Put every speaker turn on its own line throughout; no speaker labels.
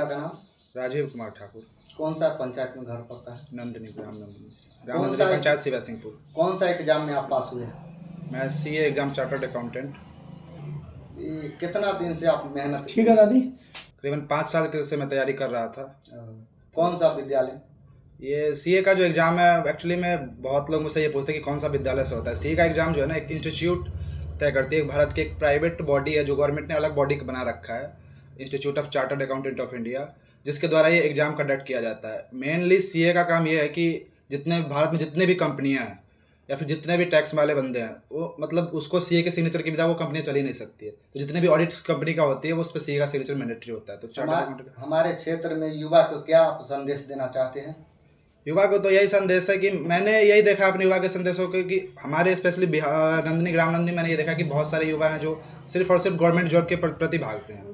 का नाम?
राजीव कुमार ठाकुर।
कौन सा पंचायत में घर पड़ता है?
नंदिनी, ग्राम
कौन
नंदिनी
सा
पंचायत शिवा सिंहपुर।
कौन सा एग्जाम में आप पास हुए?
मैं सीए एग्जाम चार्टर्ड अकाउंटेंट।
कितना दिन से आप मेहनत?
ठीक है दादी।
करीबन 5 साल से मैं तैयारी कर रहा था।
कौन सा विद्यालय?
ये सीए का जो एग्ज़ाम है, एक्चुअली में बहुत लोग मुझसे ये पूछते हैं कि कौन सा विद्यालय से होता है। सीए का एग्ज़ाम जो है ना, एक इंस्टीट्यूट तय करती है। भारत की एक प्राइवेट बॉडी है जो गवर्नमेंट ने अलग बॉडी बना रखा है, institute of chartered accountant of India, जिसके द्वारा ये एग्ज़ाम कंडक्ट किया जाता है। मेनली सीए का काम ये है कि जितने भारत में जितने भी कंपनियां हैं या फिर जितने भी टैक्स वाले बंदे हैं, वो मतलब उसको सीए के सिग्नेचर के बिना वो कंपनियां चल ही नहीं सकती है। तो जितने भी ऑडिट कंपनी का होती है वो उस पर सीए का सिग्नेचर मैंडेटरी होता है। तो
हमारे क्षेत्र में युवा को क्या आप संदेश देना चाहते हैं?
युवा को तो यही संदेश है कि मैंने यही देखा अपने युवा के संदेशों को कि हमारे स्पेशली बिहार नंदिनी, ग्राम नंदिनी, मैंने ये देखा कि बहुत सारे युवा हैं जो सिर्फ और सिर्फ गवर्नमेंट जॉब के प्रति भागते हैं।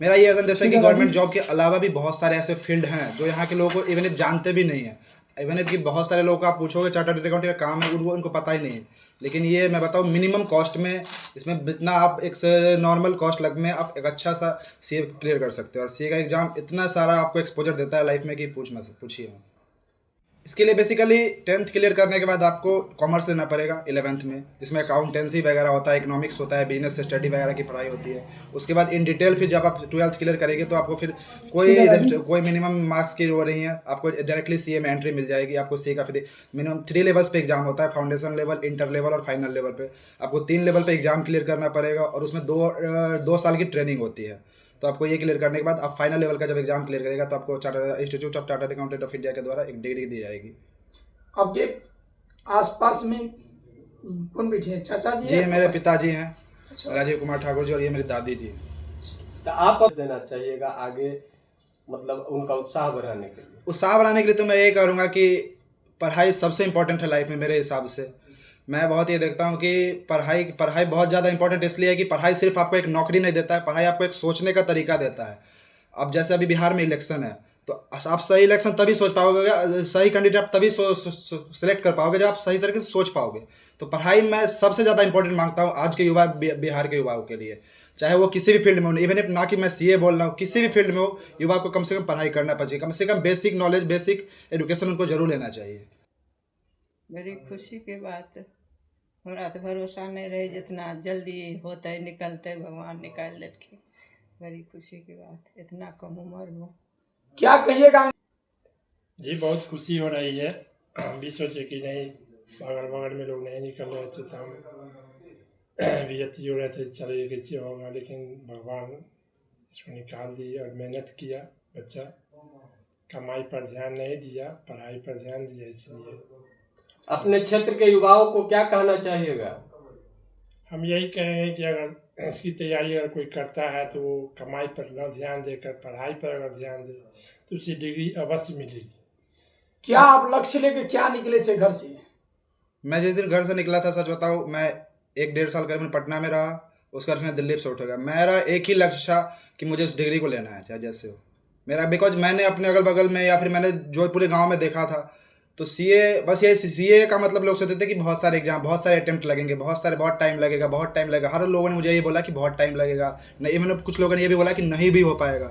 मेरा ये संदेश है कि गवर्नमेंट जॉब के अलावा भी बहुत सारे ऐसे फील्ड हैं जो यहाँ के लोगों को इवन इफ जानते भी नहीं है। इवन इफ कि बहुत सारे लोग को आप पूछोगे चार्टर्ड अकाउंटेंट का काम है, उनको पता ही नहीं है। लेकिन ये मैं बताऊँ, मिनिमम कॉस्ट में इसमें जितना आप एक नॉर्मल कॉस्ट लग में आप एक अच्छा सा सीए क्लियर कर सकते हो। और सीए का एग्जाम इतना सारा आपको एक्सपोजर देता है लाइफ में कि पूछिए। इसके लिए बेसिकली 10th क्लियर करने के बाद आपको कॉमर्स लेना पड़ेगा 11th में, जिसमें अकाउंटेंसी वगैरह होता है, इकोनॉमिक्स होता है, बिजनेस स्टडी वगैरह की पढ़ाई होती है। उसके बाद इन डिटेल फिर जब आप 12th क्लियर करेंगे तो आपको फिर कोई मिनिमम मार्क्स की वो नहीं है, आपको डायरेक्टली सीए में एंट्री मिल जाएगी। आपको सीए का फिर मिनिमम 3 लेवल्स पे एग्जाम होता है, फाउंडेशन लेवल, इंटर लेवल और फाइनल लेवल पे। आपको 3 लेवल पे एग्जाम क्लियर करना पड़ेगा और उसमें 2 साल की ट्रेनिंग होती है। तो आपको ये क्लियर करने के बाद आप फाइनल लेवल का जब एग्जाम क्लियर करेगा तो आपको institute of chartered accountant of India के द्वारा एक डिग्री दी जाएगी।
आपके आसपास में कौन बैठे हैं? चाचा जी?
ये मेरे पिताजी हैं, राजीव कुमार ठाकुर जी, और ये मेरी दादी जी।
तो आप देना चाहिएगा आगे, मतलब उनका उत्साह बढ़ाने के लिए?
उत्साह बढ़ाने के लिए तो मैं ये करूँगा कि पढ़ाई सबसे इम्पोर्टेंट है लाइफ में। मेरे हिसाब से मैं बहुत ये देखता हूँ कि पढ़ाई बहुत ज़्यादा इंपॉर्टेंट इसलिए है कि पढ़ाई सिर्फ आपको एक नौकरी नहीं देता है, पढ़ाई आपको एक सोचने का तरीका देता है। अब जैसे अभी बिहार में इलेक्शन है तो आप सही इलेक्शन तभी सोच पाओगे, सही कैंडिडेट आप तभी सेलेक्ट कर पाओगे जब आप सही तरीके से सोच पाओगे। तो पढ़ाई मैं सबसे ज़्यादा इंपॉर्टेंट मांगता हूँ आज के युवा, बिहार के युवाओं के लिए, चाहे वो किसी भी फील्ड में हो। इवन इफ ना कि मैं सीए बोल रहा हूँ, किसी भी फील्ड में हो, युवा को कम से कम पढ़ाई करना चाहिए। कम से कम बेसिक नॉलेज, बेसिक एजुकेशन उनको जरूर लेना चाहिए।
बड़ी खुशी की बात है। हमरा तो भरोसा नहीं रहे जितना जल्दी होते निकलते, भगवान निकाल लेके। बड़ी खुशी की बात, इतना कम उम्र में।
क्या कहिएगा?
जी बहुत खुशी हो रही है। हम भी सोचे कि नहीं, बगल में लोग नहीं निकल रहे थे तो हम भी अति हो रहे थे, चलिए कैसे होगा, लेकिन भगवान इसको निकाल दिया। और मेहनत किया बच्चा, कमाई पर ध्यान नहीं दिया, पढ़ाई पर ध्यान दिया। इसलिए
अपने क्षेत्र के युवाओं को क्या कहना चाहिएगा?
हम यही कहेंगे कि अगर इसकी तैयारी अगर कोई करता है तो वो कमाई पर न ध्यान देकर पढ़ाई पर अगर ध्यान दे तो उसे डिग्री अवश्य मिलेगी।
क्या आप लक्ष्य लेके क्या निकले थे घर से?
मैं जिस दिन घर से निकला था, सच बताऊँ, मैं 1-1.5 साल करीबन पटना में रहा। उसके बाद मैं दिल्ली से उठ गया। मेरा एक ही लक्ष्य था कि मुझे उस डिग्री को लेना है, चाहे जैसे हो मेरा। बिकॉज मैंने अपने अगल बगल में या फिर मैंने जो पूरे गाँव में देखा था, तो सीए, बस ये सीए का मतलब लोग सोचते थे कि बहुत सारे एग्जाम, बहुत सारे अटेम्प्ट लगेंगे, बहुत टाइम लगेगा। हर लोगों ने मुझे ये बोला कि बहुत टाइम लगेगा, नहीं, इवन कुछ लोगों ने ये भी बोला कि नहीं भी हो पाएगा।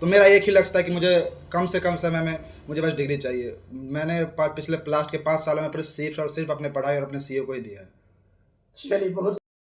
तो मेरा एक ही लक्ष्य था कि मुझे कम से कम समय में मुझे बस डिग्री चाहिए। मैंने पिछले लास्ट के 5 सालों में सिर्फ और सिर्फ अपने पढ़ाई और अपने सीए को ही दिया है।
चलिए बहुत